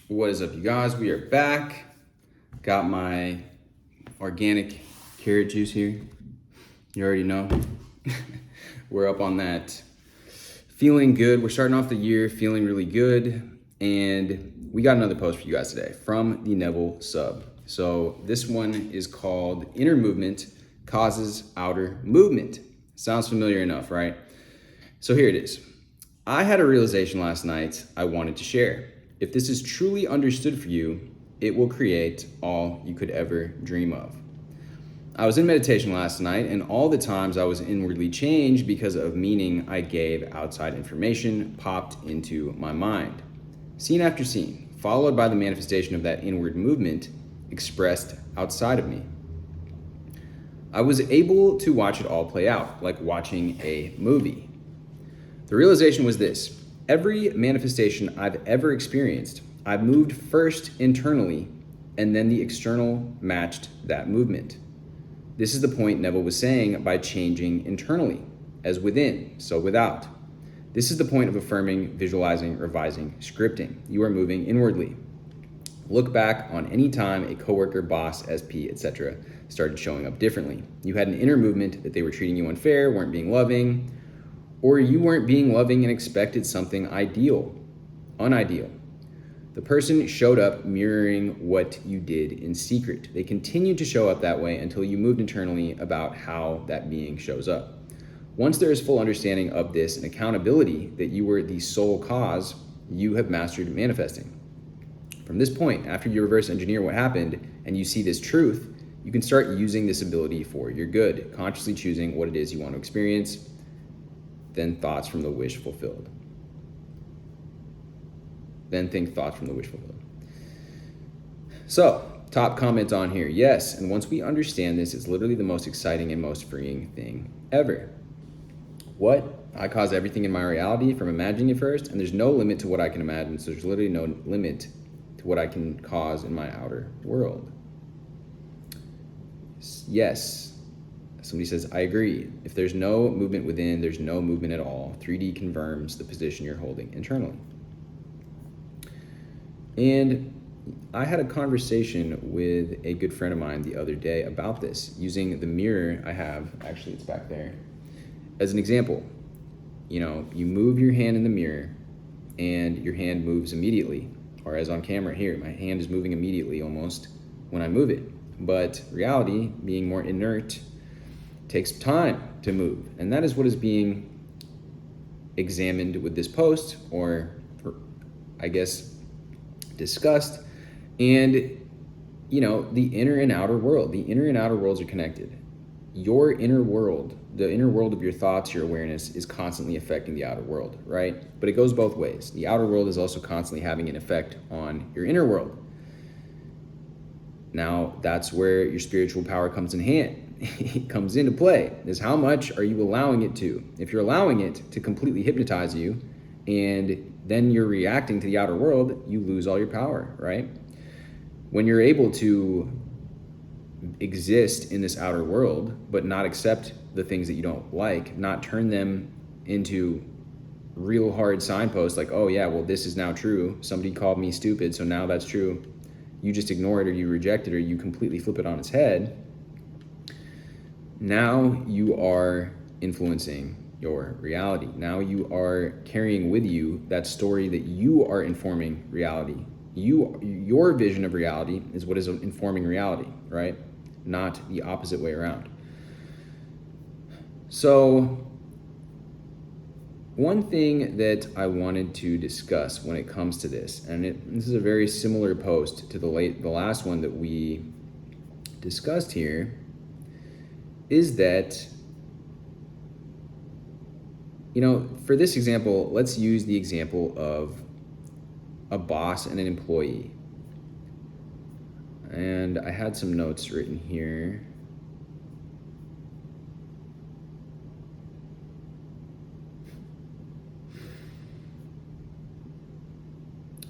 What is up, you guys? We are back. Got my organic carrot juice here. You already know. We're up on that. Feeling good. We're starting off the year feeling really good. And we got another post for you guys today from the Neville sub. So this one is called Inner Movement Causes Outer Movement. Sounds familiar enough, right? So here it is. I had a realization last night I wanted to share. If this is truly understood for you, it will create all you could ever dream of. I was in meditation last night, and all the times I was inwardly changed because of meaning I gave outside information popped into my mind. Scene after scene, followed by the manifestation of that inward movement expressed outside of me. I was able to watch it all play out, like watching a movie. The realization was this: every manifestation I've ever experienced, I've moved first internally, and then the external matched that movement. This is the point Neville was saying by changing internally, as within, so without. This is the point of affirming, visualizing, revising, scripting. You are moving inwardly. Look back on any time a coworker, boss, SP, etc. started showing up differently. You had an inner movement that they were treating you unfair, weren't being loving, or you weren't being loving and expected something unideal. The person showed up mirroring what you did in secret. They continued to show up that way until you moved internally about how that being shows up. Once there is full understanding of this and accountability that you were the sole cause, you have mastered manifesting. From this point, after you reverse engineer what happened and you see this truth, you can start using this ability for your good, consciously choosing what it is you want to experience, then thoughts from the wish fulfilled. Then think thoughts from the wish fulfilled. So, top comment on here. Yes, and once we understand this, it's literally the most exciting and most freeing thing ever. What? I cause everything in my reality from imagining it first, and there's no limit to what I can imagine, so there's literally no limit to what I can cause in my outer world. Yes. Somebody says, I agree. If there's no movement within, there's no movement at all. 3D confirms the position you're holding internally. And I had a conversation with a good friend of mine the other day about this, using the mirror I have, actually it's back there, as an example. You know, you move your hand in the mirror and your hand moves immediately, or as on camera here, my hand is moving immediately almost when I move it. But reality, being more inert, takes time to move. And that is what is being examined with this post, or I guess discussed. And, you know, the inner and outer world. The inner and outer worlds are connected. Your inner world, the inner world of your thoughts, your awareness, is constantly affecting the outer world, right? But it goes both ways. The outer world is also constantly having an effect on your inner world. Now, that's where your spiritual power comes in hand. It comes into play, is how much are you allowing it to? If you're allowing it to completely hypnotize you, and then you're reacting to the outer world, you lose all your power, right? When you're able to exist in this outer world, but not accept the things that you don't like, not turn them into real hard signposts like, oh yeah, well, this is now true. Somebody called me stupid, so now that's true. You just ignore it, or you reject it, or you completely flip it on its head. Now you are influencing your reality. Now you are carrying with you that story that you are informing reality. Your vision of reality is what is informing reality, right? Not the opposite way around. So one thing that I wanted to discuss when it comes to this, and this is a very similar post to the last one that we discussed here, is that, you know, for this example, let's use the example of a boss and an employee. And I had some notes written here.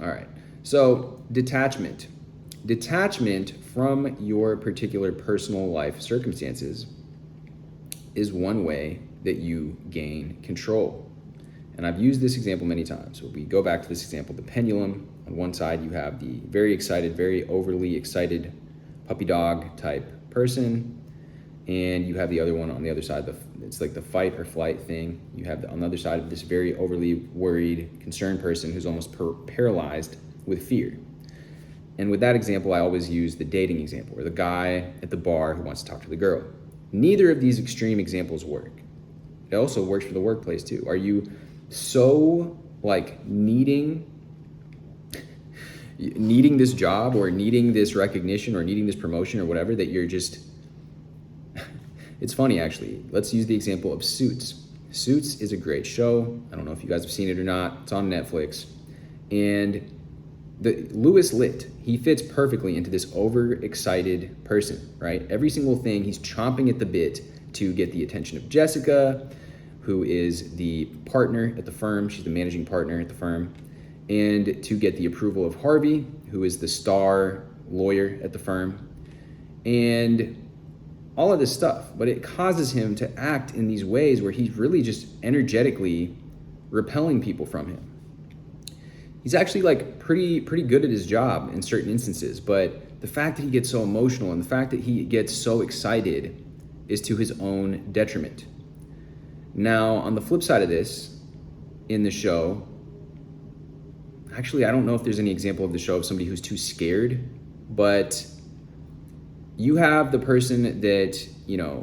All right, so detachment. Detachment from your particular personal life circumstances is one way that you gain control. And I've used this example many times. So we go back to this example, the pendulum On one side, you have the very excited, very overly excited puppy dog type person, and you have the other one on the other side. It's like the fight or flight thing. You have on the other side of this very overly worried, concerned person who's almost paralyzed with fear. And with that example, I always use the dating example, or the guy at the bar who wants to talk to the girl. Neither of these extreme examples work. It also works for the workplace too. Are you so like needing this job or needing this recognition or needing this promotion or whatever that you're just, it's funny actually. Let's use the example of Suits. Suits is a great show. I don't know if you guys have seen it or not. It's on Netflix. And Louis Litt, he fits perfectly into this overexcited person, right? Every single thing, he's chomping at the bit to get the attention of Jessica, who is the partner at the firm. She's the managing partner at the firm. And to get the approval of Harvey, who is the star lawyer at the firm. And all of this stuff. But it causes him to act in these ways where he's really just energetically repelling people from him. He's actually like pretty good at his job in certain instances, but the fact that he gets so emotional and the fact that he gets so excited is to his own detriment. Now, on the flip side of this, in the show, actually, I don't know if there's any example of the show of somebody who's too scared, but you have the person that,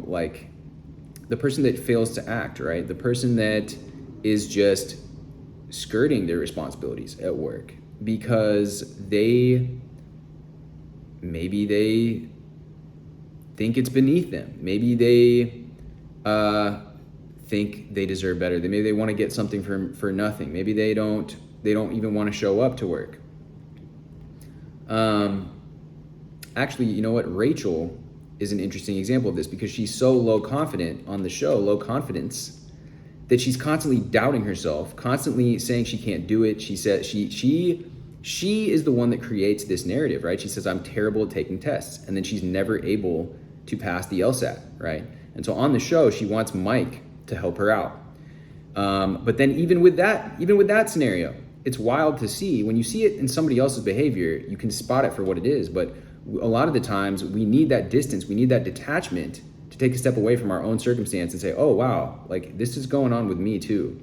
like the person that fails to act, right? The person that is just skirting their responsibilities at work because maybe they think it's beneath them. Maybe they think they deserve better. Maybe they want to get something for nothing. Maybe they don't even want to show up to work. Actually, you know what? Rachel is an interesting example of this because she's so low confidence, that she's constantly doubting herself, constantly saying she can't do it. She said she is the one that creates this narrative, right? She says, I'm terrible at taking tests. And then she's never able to pass the LSAT, right? And so on the show, she wants Mike to help her out. But then even with that scenario, it's wild to see. When you see it in somebody else's behavior, you can spot it for what it is. But a lot of the times we need that distance, we need that detachment to take a step away from our own circumstance and say, oh, wow, like this is going on with me too.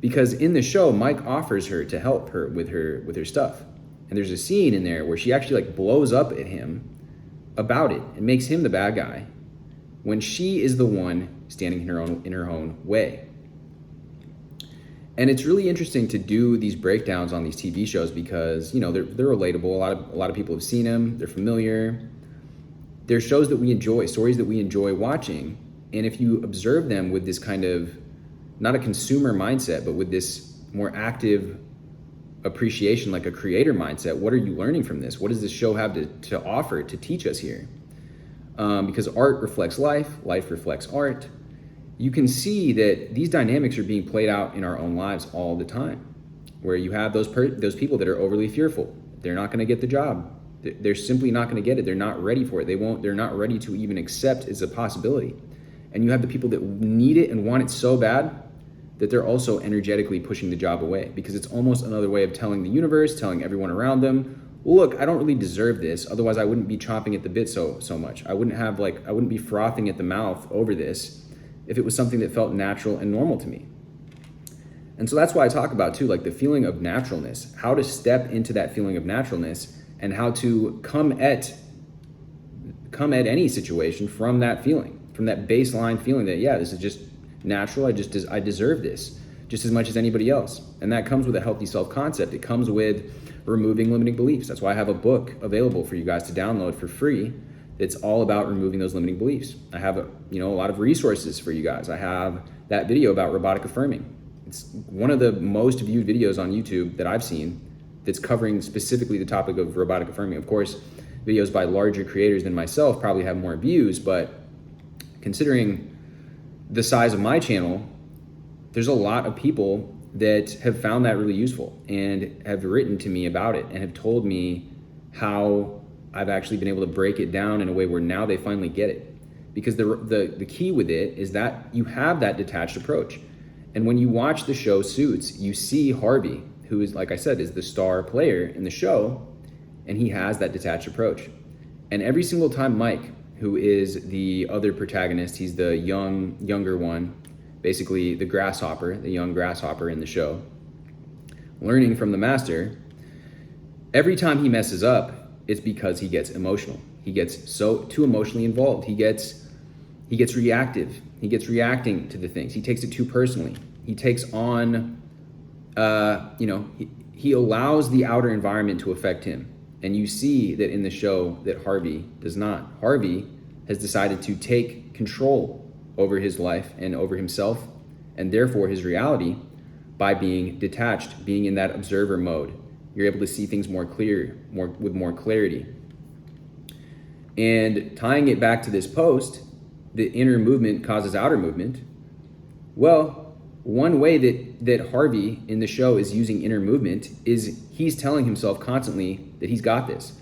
Because in the show, Mike offers her to help her with her stuff. And there's a scene in there where she actually like blows up at him about it and makes him the bad guy when she is the one standing in her own way. And it's really interesting to do these breakdowns on these TV shows because, they're relatable. A lot of people have seen them. They're familiar. They're shows that we enjoy, stories that we enjoy watching. And if you observe them with this kind of, not a consumer mindset, but with this more active appreciation, like a creator mindset, what are you learning from this? What does this show have to offer, to teach us here? Because art reflects life reflects art. You can see that these dynamics are being played out in our own lives all the time, where you have those people that are overly fearful. They're not going to get the job. They're simply not going to get it. They're not ready for it. They're not ready to even accept it's a possibility. And you have the people that need it and want it so bad that they're also energetically pushing the job away because it's almost another way of telling the universe, telling everyone around them, look, I don't really deserve this. Otherwise I wouldn't be chomping at the bit so much. I wouldn't be frothing at the mouth over this if it was something that felt natural and normal to me. And so that's why I talk about too, like the feeling of naturalness, how to step into that feeling of naturalness and how to come at any situation from that feeling, from that baseline feeling that, yeah, this is just natural. I deserve this just as much as anybody else. And that comes with a healthy self-concept. It comes with removing limiting beliefs. That's why I have a book available for you guys to download for free. It's all about removing those limiting beliefs. I have a lot of resources for you guys. I have that video about robotic affirming. It's one of the most viewed videos on YouTube that I've seen that's covering specifically the topic of robotic affirming. Of course, videos by larger creators than myself probably have more views, but considering the size of my channel, there's a lot of people that have found that really useful and have written to me about it and have told me how I've actually been able to break it down in a way where now they finally get it. Because the key with it is that you have that detached approach. And when you watch the show Suits, you see Harvey, who is, like I said, is the star player in the show, and he has that detached approach. And every single time Mike, who is the other protagonist, he's the younger one, basically the grasshopper, the young grasshopper in the show, learning from the master, every time he messes up, it's because he gets emotional. He gets too emotionally involved. He gets reactive. He gets reacting to the things. He takes it too personally. He takes on, he allows the outer environment to affect him. And you see that in the show that Harvey does not. Harvey has decided to take control over his life and over himself, and therefore his reality, by being detached, being in that observer mode. You're able to see things with more clarity. And tying it back to this post, the inner movement causes outer movement. Well, one way that Harvey in the show is using inner movement is he's telling himself constantly that he's got this.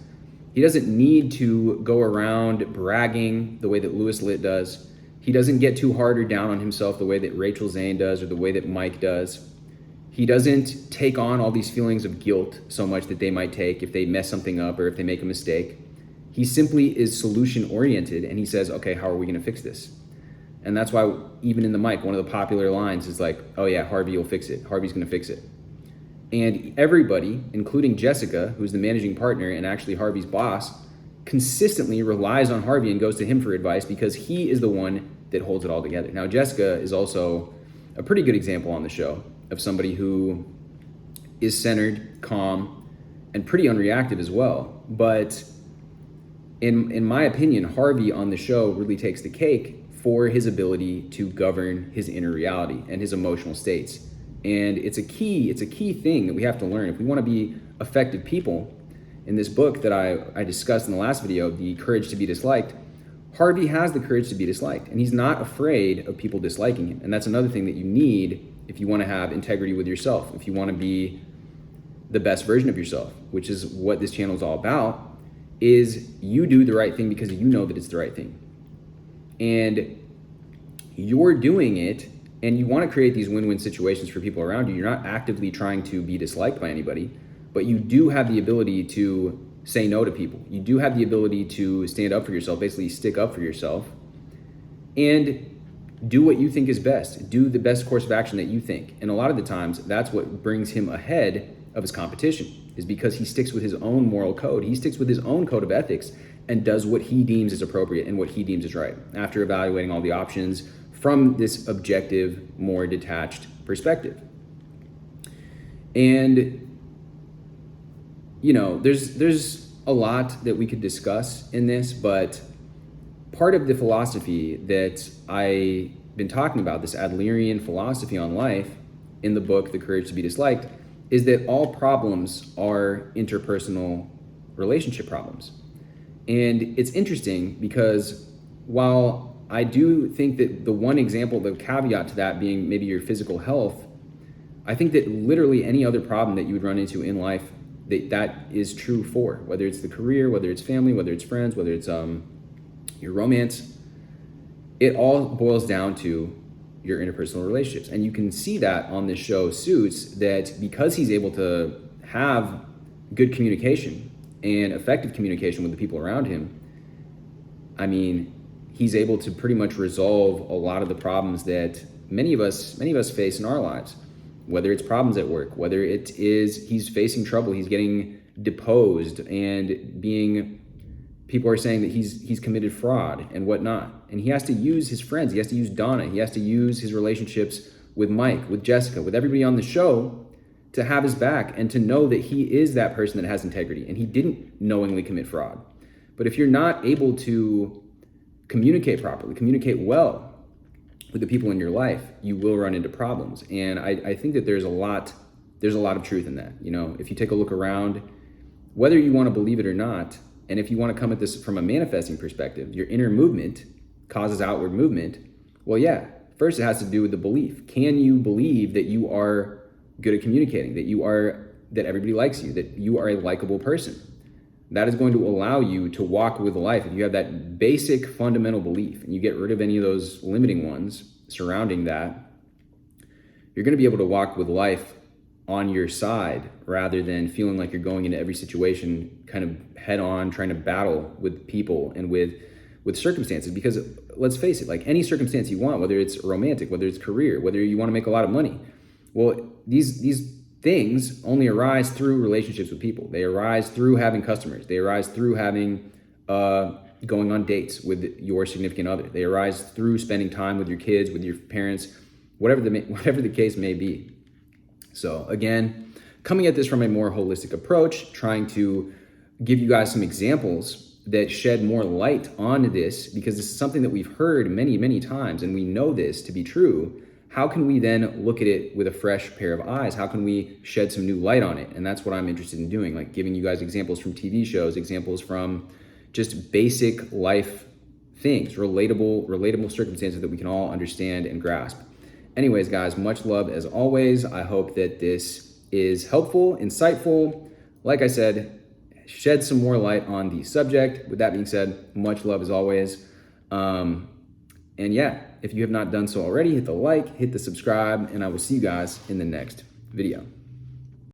He doesn't need to go around bragging the way that Louis Litt does. He doesn't get too hard or down on himself the way that Rachel Zane does or the way that Mike does. He doesn't take on all these feelings of guilt so much that they might take if they mess something up or if they make a mistake. He simply is solution oriented, and he says, okay, how are we going to fix this? And that's why even in the Mike, one of the popular lines is like, oh yeah, Harvey will fix it. Harvey's going to fix it. And everybody, including Jessica, who's the managing partner and actually Harvey's boss, consistently relies on Harvey and goes to him for advice because he is the one that holds it all together. Now, Jessica is also a pretty good example on the show of somebody who is centered, calm, and pretty unreactive as well. But in my opinion, Harvey on the show really takes the cake for his ability to govern his inner reality and his emotional states. And it's a key thing that we have to learn. If we want to be effective people, in this book that I discussed in the last video, The Courage to Be Disliked, Harvey has the courage to be disliked, and he's not afraid of people disliking him. And that's another thing that you need if you want to have integrity with yourself, if you want to be the best version of yourself, which is what this channel is all about, is you do the right thing because you know that it's the right thing. And you're doing it, and you want to create these win-win situations for people around you. You're not actively trying to be disliked by anybody, but you do have the ability to say no to people. You do have the ability to stand up for yourself, basically stick up for yourself, and do what you think is best. Do the best course of action that you think. And a lot of the times, that's what brings him ahead of his competition, is because he sticks with his own moral code. He sticks with his own code of ethics and does what he deems is appropriate and what he deems is right after evaluating all the options from this objective, more detached perspective. And there's a lot that we could discuss in this, but part of the philosophy that I've been talking about, this Adlerian philosophy on life in the book, The Courage to Be Disliked, is that all problems are interpersonal relationship problems. And it's interesting because while I do think that the one example, the caveat to that being maybe your physical health, I think that literally any other problem that you would run into in life, that is true for, whether it's the career, whether it's family, whether it's friends, whether it's your romance, it all boils down to your interpersonal relationships. And you can see that on this show, Suits, that because he's able to have good communication and effective communication with the people around him, I mean, he's able to pretty much resolve a lot of the problems that many of us face in our lives. Whether it's problems at work, whether it is he's facing trouble, he's getting deposed and people are saying that he's committed fraud and whatnot. And he has to use his friends, he has to use Donna, he has to use his relationships with Mike, with Jessica, with everybody on the show to have his back and to know that he is that person that has integrity and he didn't knowingly commit fraud. But if you're not able to communicate properly, communicate well with the people in your life, you will run into problems. And I think that there's a lot of truth in that. If you take a look around, whether you want to believe it or not, and if you want to come at this from a manifesting perspective, your inner movement causes outward movement. Well, yeah, first it has to do with the belief. Can you believe that you are good at communicating, that everybody likes you, that you are a likable person? That is going to allow you to walk with life. If you have that basic fundamental belief and you get rid of any of those limiting ones surrounding that, you're going to be able to walk with life on your side rather than feeling like you're going into every situation kind of head on, trying to battle with people and with circumstances. Because let's face it, like any circumstance you want, whether it's romantic, whether it's career, whether you want to make a lot of money, well, these things only arise through relationships with people. They arise through having customers. They arise through having going on dates with your significant other. They arise through spending time with your kids, with your parents, whatever the case may be. So again, coming at this from a more holistic approach, trying to give you guys some examples that shed more light on this, because this is something that we've heard many, many times, and we know this to be true. How can we then look at it with a fresh pair of eyes? How can we shed some new light on it? And that's what I'm interested in doing, like giving you guys examples from TV shows, examples from just basic life things, relatable circumstances that we can all understand and grasp. Anyways, guys, much love as always. I hope that this is helpful, insightful. Like I said, shed some more light on the subject. With that being said, much love as always. And yeah, if you have not done so already, hit the like, hit the subscribe, and I will see you guys in the next video.